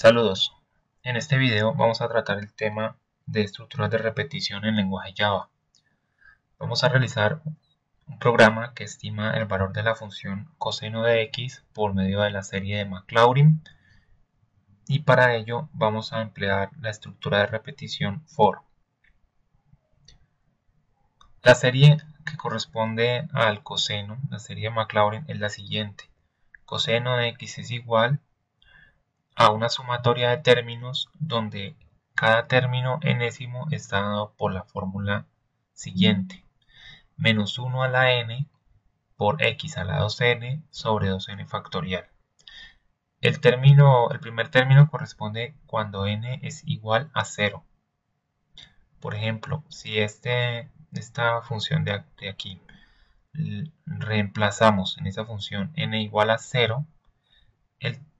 Saludos. En este video vamos a tratar el tema de estructuras de repetición en lenguaje Java. Vamos a realizar un programa que estima el valor de la función coseno de x por medio de la serie de Maclaurin, y para ello vamos a emplear la estructura de repetición for. La serie que corresponde al coseno, la serie de Maclaurin, es la siguiente. Coseno de x es igual a una sumatoria de términos donde cada término enésimo está dado por la fórmula siguiente: menos 1 a la n por x a la 2n sobre 2n factorial. El primer término corresponde cuando n es igual a 0. Por ejemplo, si esta función de aquí reemplazamos en esa función n igual a 0,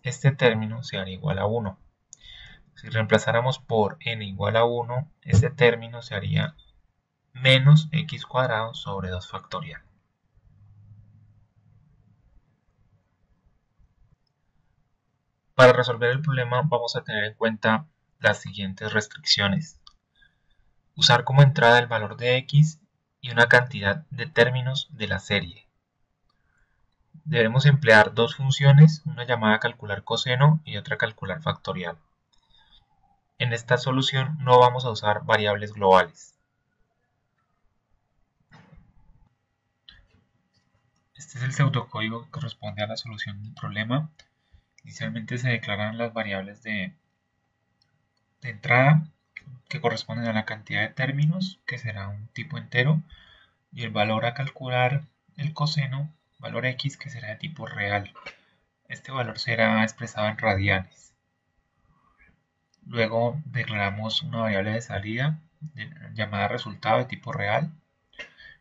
este término se haría igual a 1. Si reemplazáramos por n igual a 1, este término se haría menos x cuadrado sobre 2 factorial. Para resolver el problema vamos a tener en cuenta las siguientes restricciones. Usar como entrada el valor de x y una cantidad de términos de la serie. Debemos emplear dos funciones, una llamada calcular coseno y otra calcular factorial. En esta solución no vamos a usar variables globales. Este es el pseudocódigo que corresponde a la solución del problema. Inicialmente se declaran las variables de entrada, que corresponden a la cantidad de términos, que será un tipo entero, y el valor a calcular, el coseno, valor x, que será de tipo real. Este valor será expresado en radianes. Luego declaramos una variable de salida llamada resultado de tipo real.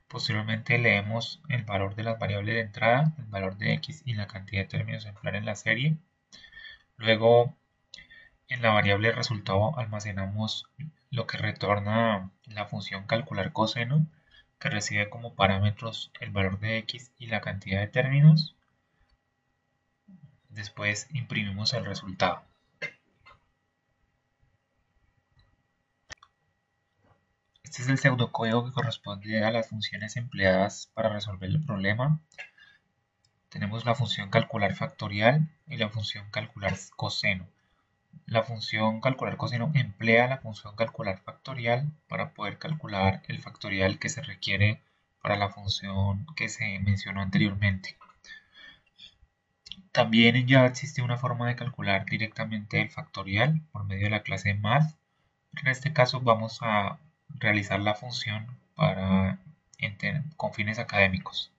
Posteriormente leemos el valor de las variables de entrada, el valor de x y la cantidad de términos a emplear en la serie. Luego, en la variable resultado almacenamos lo que retorna la función calcular coseno, que recibe como parámetros el valor de x y la cantidad de términos. Después imprimimos el resultado. Este es el pseudocódigo que corresponde a las funciones empleadas para resolver el problema. Tenemos la función calcular factorial y la función calcular coseno. La función calcular coseno emplea la función calcular factorial para poder calcular el factorial que se requiere para la función que se mencionó anteriormente. También en Java existe una forma de calcular directamente el factorial por medio de la clase math. En este caso vamos a realizar la función con fines académicos.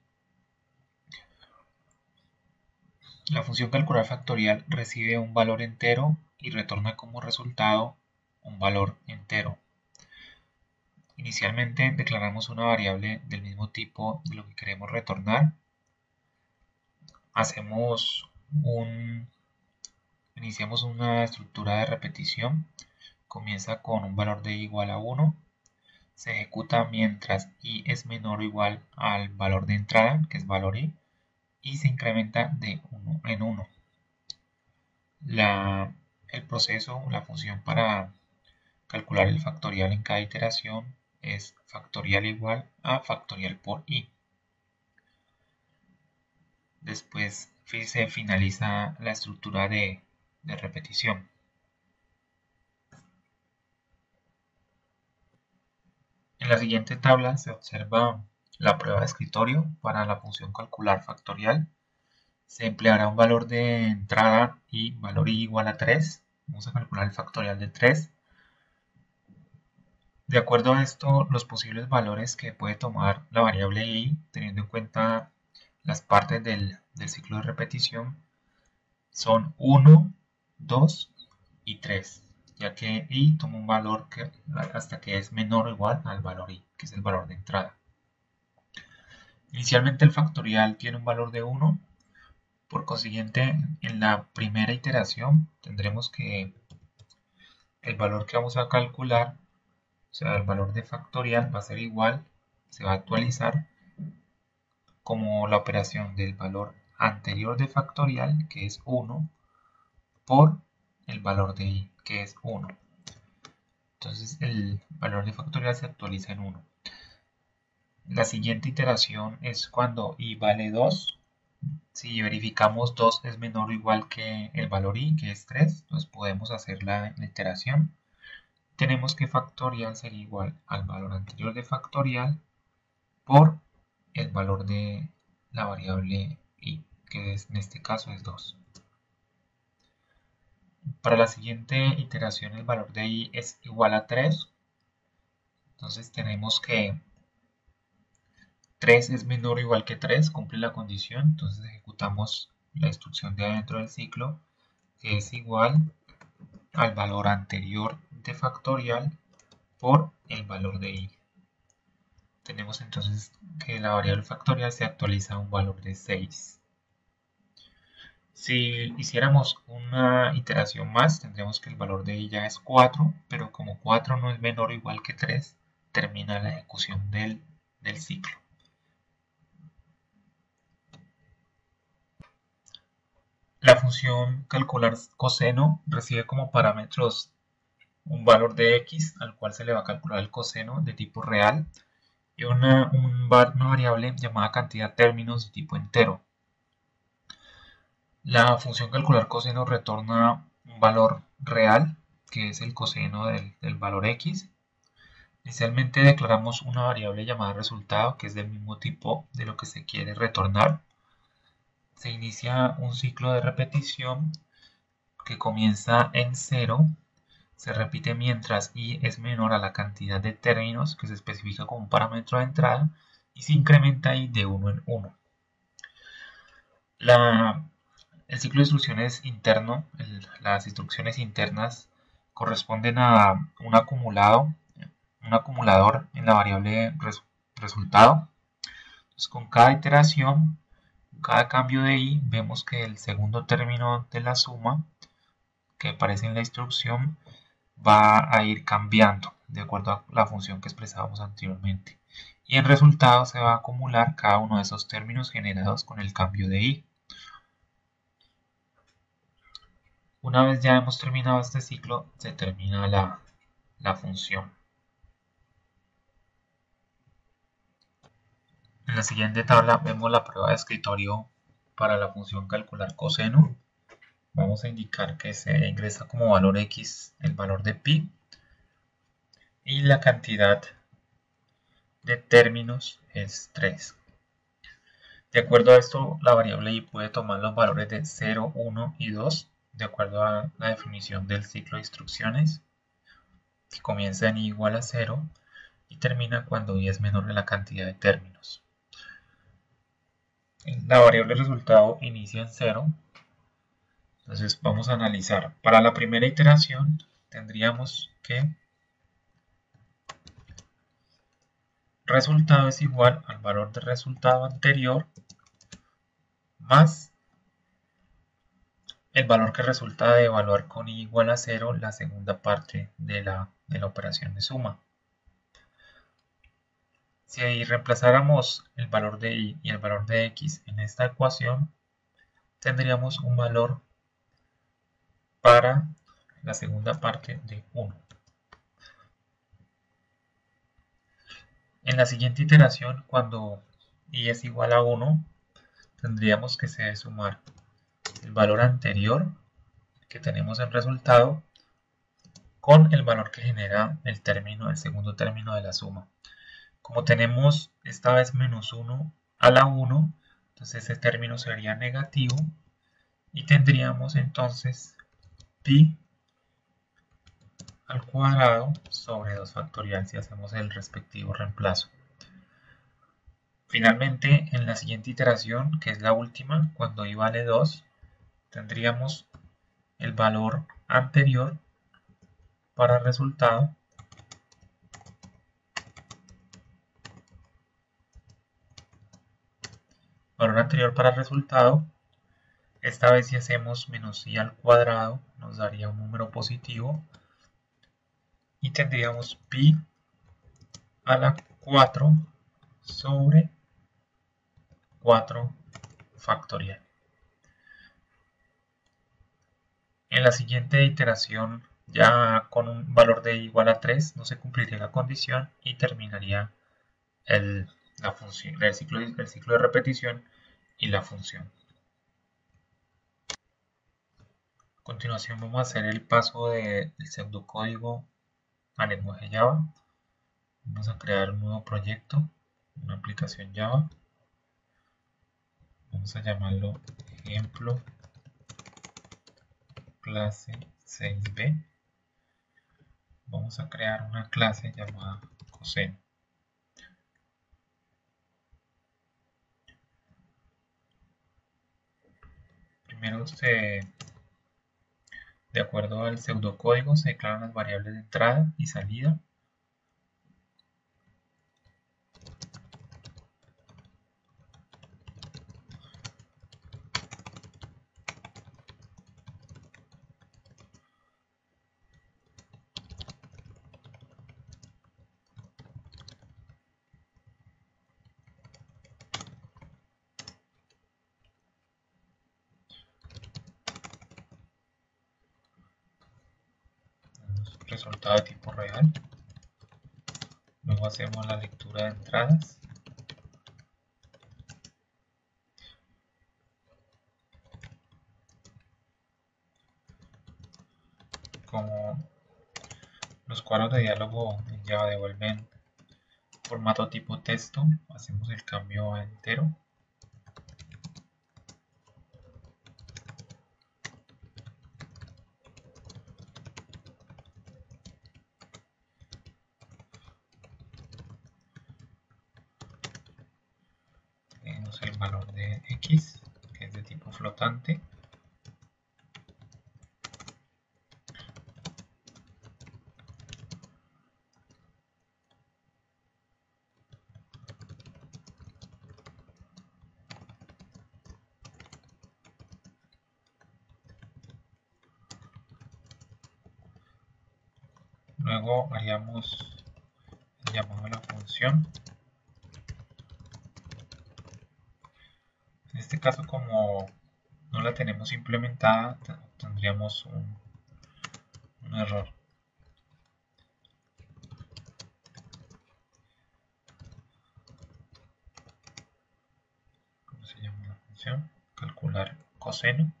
La función calcular factorial recibe un valor entero y retorna como resultado un valor entero. Inicialmente declaramos una variable del mismo tipo de lo que queremos retornar. Iniciamos una estructura de repetición. Comienza con un valor de i igual a 1. Se ejecuta mientras i es menor o igual al valor de entrada, que es valor i, y se incrementa de 1 en 1. El proceso, la función para calcular el factorial en cada iteración es factorial igual a factorial por i. Después se finaliza la estructura de repetición. En la siguiente tabla se observa la prueba de escritorio para la función calcular factorial. Se empleará un valor de entrada y valor i igual a 3. Vamos a calcular el factorial de 3. De acuerdo a esto, los posibles valores que puede tomar la variable i, teniendo en cuenta las partes del ciclo de repetición, son 1, 2 y 3, ya que i toma un valor hasta que es menor o igual al valor i, que es el valor de entrada. Inicialmente el factorial tiene un valor de 1, por consiguiente en la primera iteración tendremos que el valor que vamos a calcular, o sea el valor de factorial, va a ser igual, se va a actualizar como la operación del valor anterior de factorial, que es 1, por el valor de i, que es 1. Entonces el valor de factorial se actualiza en 1. La siguiente iteración es cuando i vale 2. Si verificamos 2 es menor o igual que el valor i, que es 3, entonces podemos hacer la iteración. Tenemos que factorial sería igual al valor anterior de factorial por el valor de la variable i, que en este caso es 2. Para la siguiente iteración el valor de i es igual a 3. Entonces tenemos que 3 es menor o igual que 3, cumple la condición. Entonces ejecutamos la instrucción de adentro del ciclo, que es igual al valor anterior de factorial por el valor de i. Tenemos entonces que la variable factorial se actualiza a un valor de 6. Si hiciéramos una iteración más, tendríamos que el valor de i ya es 4, pero como 4 no es menor o igual que 3, termina la ejecución del ciclo. La función calcular coseno recibe como parámetros un valor de x al cual se le va a calcular el coseno de tipo real y una variable llamada cantidad términos de tipo entero. La función calcular coseno retorna un valor real, que es el coseno del valor x. Inicialmente declaramos una variable llamada resultado, que es del mismo tipo de lo que se quiere retornar. Se inicia un ciclo de repetición que comienza en 0, se repite mientras i es menor a la cantidad de términos que se especifica como un parámetro de entrada y se incrementa i de 1 en 1. El ciclo de instrucciones interno, las instrucciones internas corresponden a un acumulador en la variable resultado. Entonces, con cada iteración, cada cambio de i, vemos que el segundo término de la suma que aparece en la instrucción va a ir cambiando de acuerdo a la función que expresábamos anteriormente. Y en resultado se va a acumular cada uno de esos términos generados con el cambio de i. Una vez ya hemos terminado este ciclo, se termina la función. En la siguiente tabla vemos la prueba de escritorio para la función calcular coseno. Vamos a indicar que se ingresa como valor x el valor de pi y la cantidad de términos es 3. De acuerdo a esto, la variable i puede tomar los valores de 0, 1 y 2, de acuerdo a la definición del ciclo de instrucciones, que comienza en i igual a 0 y termina cuando i es menor que la cantidad de términos. La variable resultado inicia en 0, entonces vamos a analizar. Para la primera iteración tendríamos que resultado es igual al valor de resultado anterior más el valor que resulta de evaluar con i igual a 0 la segunda parte de la operación de suma. Si reemplazáramos el valor de i y el valor de x en esta ecuación, tendríamos un valor para la segunda parte de 1. En la siguiente iteración, cuando i es igual a 1, tendríamos que se debe sumar el valor anterior que tenemos en resultado con el valor que genera el segundo término de la suma. Como tenemos esta vez menos 1 a la 1, entonces ese término sería negativo y tendríamos entonces pi al cuadrado sobre 2 factorial si hacemos el respectivo reemplazo. Finalmente, en la siguiente iteración, que es la última, cuando i vale 2, tendríamos el valor anterior para resultado esta vez si hacemos menos i al cuadrado nos daría un número positivo y tendríamos pi a la 4 sobre 4 factorial. En la siguiente iteración, ya con un valor de igual a 3, no se cumpliría la condición y terminaría la función, el ciclo de repetición y la función. A continuación vamos a hacer el paso del pseudocódigo al lenguaje Java. Vamos a crear un nuevo proyecto, una aplicación Java. Vamos a llamarlo ejemplo clase 6b. Vamos a crear una clase llamada coseno. Primero, de acuerdo al pseudocódigo, se declaran las variables de entrada y salida. Resultado de tipo real. Luego hacemos la lectura de entradas. Como los cuadros de diálogo en Java devuelven formato tipo texto, hacemos el cambio a entero. Tenemos el valor de x, que es de tipo flotante. Luego haríamos el llamado a la función. En este caso, como no la tenemos implementada, tendríamos un error. ¿Cómo se llama la función? Calcular coseno,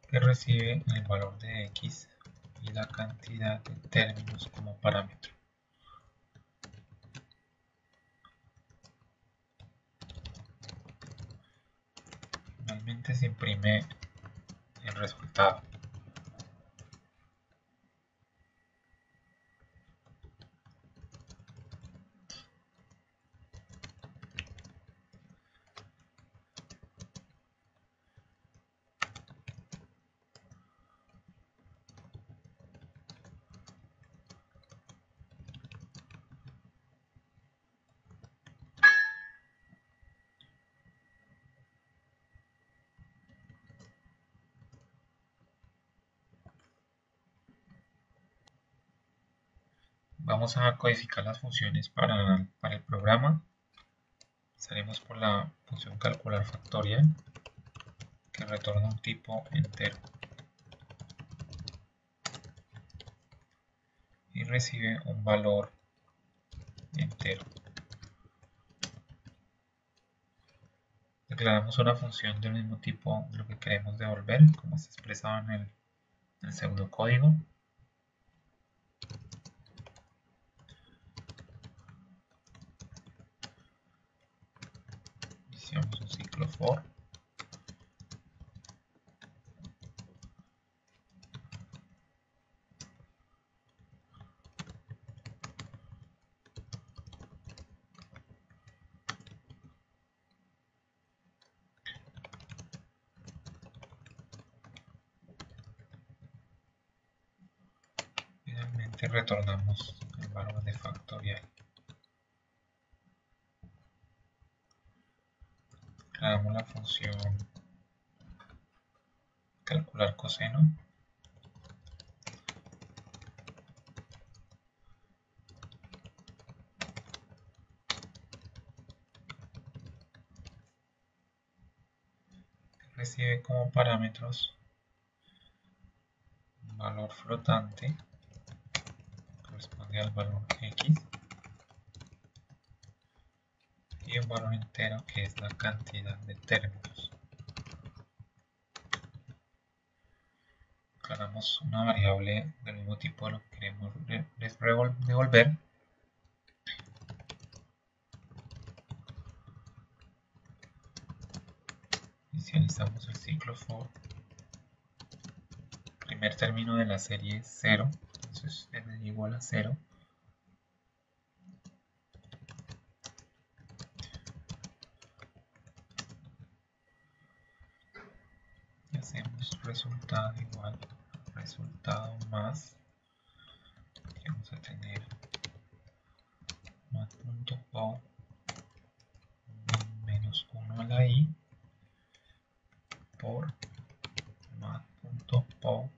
que recibe el valor de x y la cantidad de términos como parámetro. Finalmente se imprime el resultado. Vamos a codificar las funciones para el programa. Empezaremos por la función calcular factorial, que retorna un tipo entero y recibe un valor entero. Declaramos una función del mismo tipo de lo que queremos devolver, como está expresado en el pseudocódigo. Iniciamos un ciclo for. Finalmente retornamos el valor de factorial. Declaramos la función calcular coseno. recibe como parámetros un valor flotante, corresponde al valor x, y un valor entero que es la cantidad de términos. Declaramos una variable del mismo tipo de lo que queremos devolver. Inicializamos el ciclo for. Primer término de la serie es 0, entonces n igual a 0. Y hacemos resultado igual a resultado más. Y vamos a tener mat.pow menos 1 a la i por mat.pow.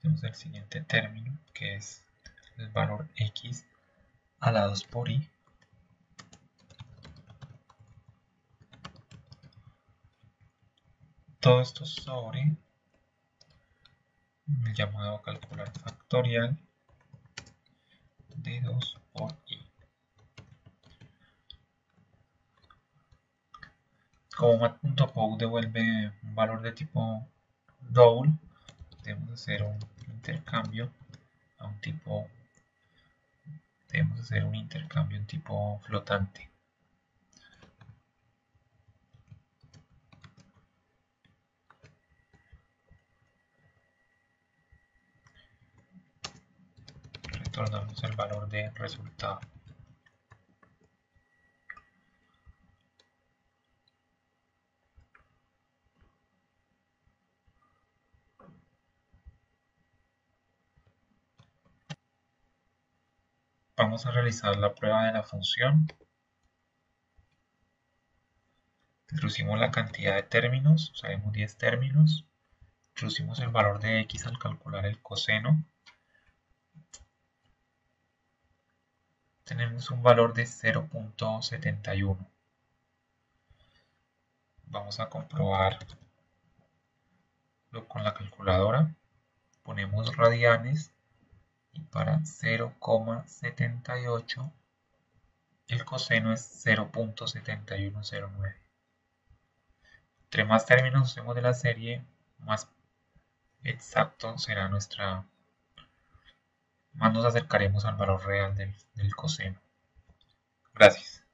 Tenemos el siguiente término que es el valor x a la 2 por i. Todo esto sobre el llamado calcular factorial de 2 por i. Como mat.pow devuelve un valor de tipo double, debemos hacer un intercambio a un tipo, debemos hacer un intercambio en tipo flotante. Retornamos el valor de resultado. Vamos a realizar la prueba de la función. Introducimos la cantidad de términos, usaremos 10 términos. Introducimos el valor de x al calcular el coseno. Tenemos un valor de 0.71. Vamos a comprobarlo con la calculadora. Ponemos radianes y para 0,78 el coseno es 0.7109. Entre más términos usemos de la serie, más exacto será más nos acercaremos al valor real del coseno. Gracias.